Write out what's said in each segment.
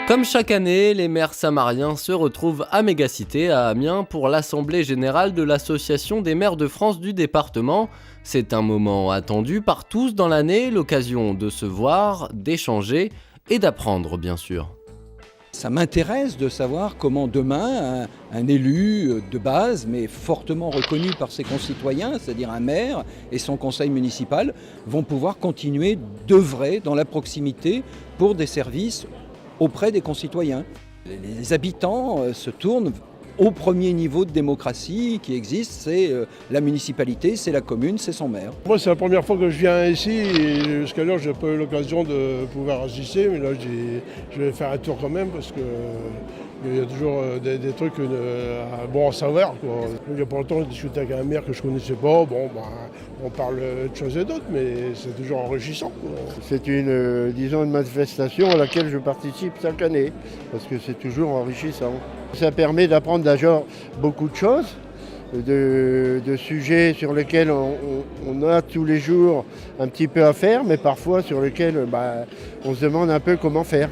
Comme chaque année, les maires samariens se retrouvent à Mégacité, à Amiens, pour l'Assemblée Générale de l'Association des maires de France du département. C'est un moment attendu par tous dans l'année, l'occasion de se voir, d'échanger et d'apprendre bien sûr. Ça m'intéresse de savoir comment demain un élu de base, mais fortement reconnu par ses concitoyens, c'est-à-dire un maire et son conseil municipal, vont pouvoir continuer d'œuvrer dans la proximité pour des services auprès des concitoyens. Les habitants se tournent au premier niveau de démocratie qui existe, c'est la municipalité, c'est la commune, c'est son maire. Moi, c'est la première fois que je viens ici et jusqu'à l'heure, je n'ai pas eu l'occasion de pouvoir assister, mais là, je vais faire un tour quand même parce que il y a toujours des trucs à savoir, quoi. Il n'y a pas longtemps, j'ai discuté avec un maire que je ne connaissais pas. On parle de choses et d'autres, mais c'est toujours enrichissant, quoi. C'est une manifestation à laquelle je participe chaque année, parce que c'est toujours enrichissant. Ça permet d'apprendre déjà beaucoup de choses, de sujets sur lesquels on a tous les jours un petit peu à faire, mais parfois sur lesquels on se demande un peu comment faire.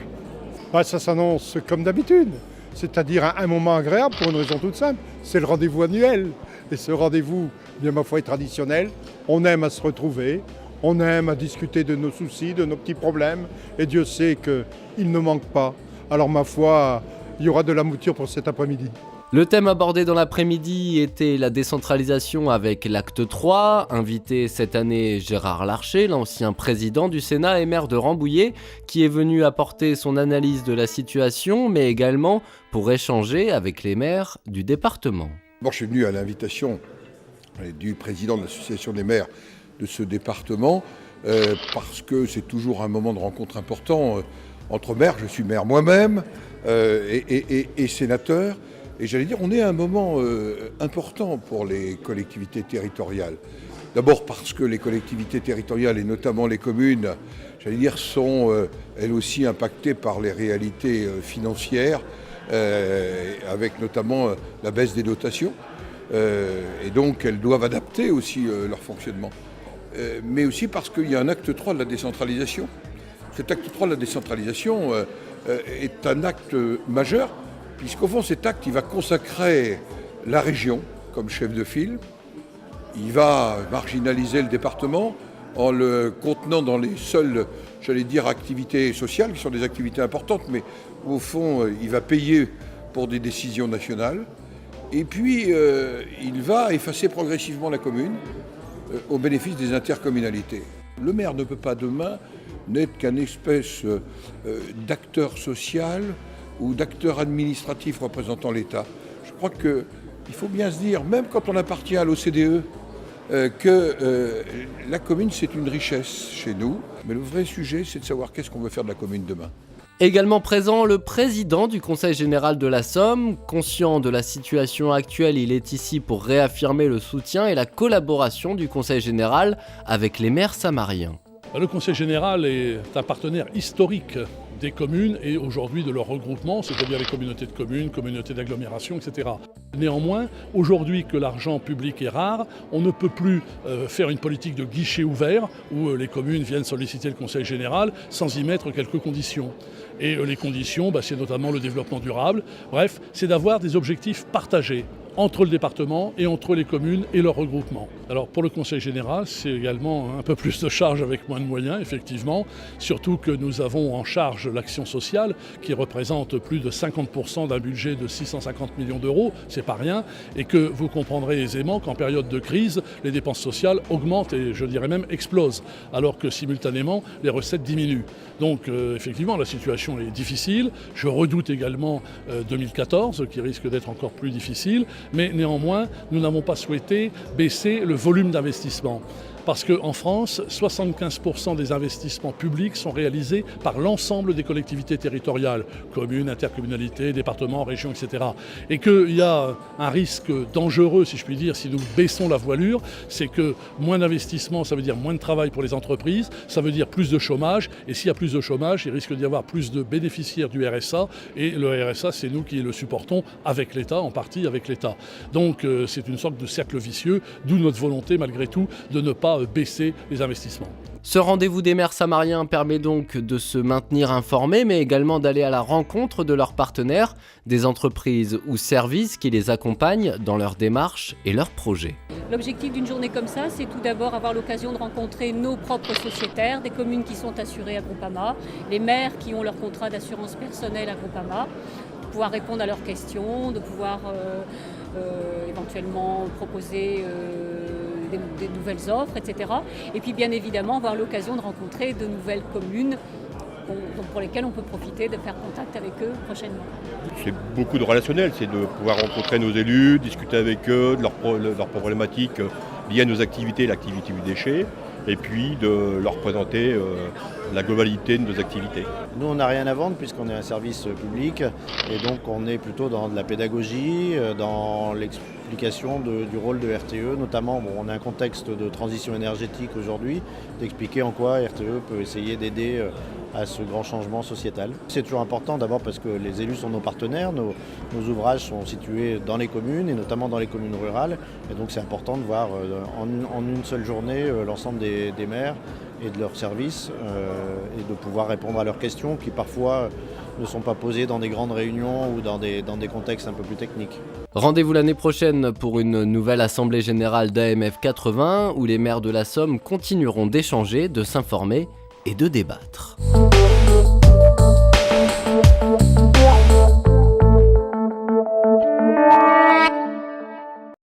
Ça s'annonce comme d'habitude, c'est-à-dire un moment agréable pour une raison toute simple, c'est le rendez-vous annuel. Et ce rendez-vous, bien ma foi, est traditionnel. On aime à se retrouver, on aime à discuter de nos soucis, de nos petits problèmes, et Dieu sait qu'il ne manque pas. Alors ma foi, il y aura de la mouture pour cet après-midi. Le thème abordé dans l'après-midi était la décentralisation avec l'acte 3. Invité cette année Gérard Larcher, l'ancien président du Sénat et maire de Rambouillet, qui est venu apporter son analyse de la situation, mais également pour échanger avec les maires du département. Bon, je suis venu à l'invitation du président de l'association des maires de ce département parce que c'est toujours un moment de rencontre important entre maires. Je suis maire moi-même et sénateur. Et j'allais dire, on est à un moment important pour les collectivités territoriales. D'abord parce que les collectivités territoriales, et notamment les communes, j'allais dire, sont elles aussi impactées par les réalités financières, avec notamment la baisse des dotations. Et donc elles doivent adapter aussi leur fonctionnement. Mais aussi parce qu'il y a un acte 3 de la décentralisation. Cet acte 3 de la décentralisation est un acte majeur, puisqu'au fond, cet acte, il va consacrer la région comme chef de file. Il va marginaliser le département en le contenant dans les seules, j'allais dire, activités sociales, qui sont des activités importantes, mais au fond, il va payer pour des décisions nationales. Et puis, il va effacer progressivement la commune au bénéfice des intercommunalités. Le maire ne peut pas demain n'être qu'un espèce d'acteur social ou d'acteur administratif représentant l'État. Je crois qu'il faut bien se dire, même quand on appartient à l'OCDE, que la commune, c'est une richesse chez nous. Mais le vrai sujet, c'est de savoir qu'est-ce qu'on veut faire de la commune demain. Également présent, le président du Conseil général de la Somme. Conscient de la situation actuelle, il est ici pour réaffirmer le soutien et la collaboration du Conseil général avec les maires samariens. Le Conseil général est un partenaire historique des communes et aujourd'hui de leur regroupement, c'est-à-dire les communautés de communes, communautés d'agglomération, etc. Néanmoins, aujourd'hui que l'argent public est rare, on ne peut plus faire une politique de guichet ouvert où les communes viennent solliciter le Conseil général sans y mettre quelques conditions. Et les conditions, c'est notamment le développement durable. Bref, c'est d'avoir des objectifs partagés entre le département et entre les communes et leur regroupement. Alors pour le Conseil général, c'est également un peu plus de charge avec moins de moyens, effectivement, surtout que nous avons en charge l'action sociale qui représente plus de 50% d'un budget de 650 millions d'euros, c'est pas rien, et que vous comprendrez aisément qu'en période de crise, les dépenses sociales augmentent et je dirais même explosent, alors que simultanément, les recettes diminuent. Donc effectivement, la situation est difficile. Je redoute également 2014, qui risque d'être encore plus difficile. Mais néanmoins, nous n'avons pas souhaité baisser le volume d'investissement. Parce qu'en France, 75% des investissements publics sont réalisés par l'ensemble des collectivités territoriales, communes, intercommunalités, départements, régions, etc. Et qu'il y a un risque dangereux, si je puis dire, si nous baissons la voilure, c'est que moins d'investissement, ça veut dire moins de travail pour les entreprises, ça veut dire plus de chômage, et s'il y a plus de chômage, il risque d'y avoir plus de bénéficiaires du RSA, et le RSA, c'est nous qui le supportons avec l'État, en partie avec l'État. Donc c'est une sorte de cercle vicieux, d'où notre volonté, malgré tout, de ne pas pas baisser les investissements. Ce rendez-vous des maires samariens permet donc de se maintenir informés, mais également d'aller à la rencontre de leurs partenaires, des entreprises ou services qui les accompagnent dans leurs démarches et leurs projets. L'objectif d'une journée comme ça, c'est tout d'abord avoir l'occasion de rencontrer nos propres sociétaires, des communes qui sont assurées à Groupama, les maires qui ont leur contrat d'assurance personnelle à Groupama, de pouvoir répondre à leurs questions, de pouvoir éventuellement proposer des nouvelles offres, etc. Et puis bien évidemment avoir l'occasion de rencontrer de nouvelles communes pour lesquelles on peut profiter de faire contact avec eux prochainement. C'est beaucoup de relationnel, c'est de pouvoir rencontrer nos élus, discuter avec eux de leurs problématiques liées à nos activités, l'activité du déchet, et puis de leur présenter la globalité de nos activités. Nous, on n'a rien à vendre puisqu'on est un service public et donc on est plutôt dans de la pédagogie, dans l'explication du rôle de RTE, notamment on a un contexte de transition énergétique aujourd'hui, d'expliquer en quoi RTE peut essayer d'aider à ce grand changement sociétal. C'est toujours important d'abord parce que les élus sont nos partenaires, nos ouvrages sont situés dans les communes et notamment dans les communes rurales et donc c'est important de voir en une seule journée l'ensemble des maires et de leurs services et de pouvoir répondre à leurs questions qui parfois ne sont pas posées dans des grandes réunions ou dans des contextes un peu plus techniques. Rendez-vous l'année prochaine pour une nouvelle assemblée générale d'AMF 80 où les maires de la Somme continueront d'échanger, de s'informer et de débattre.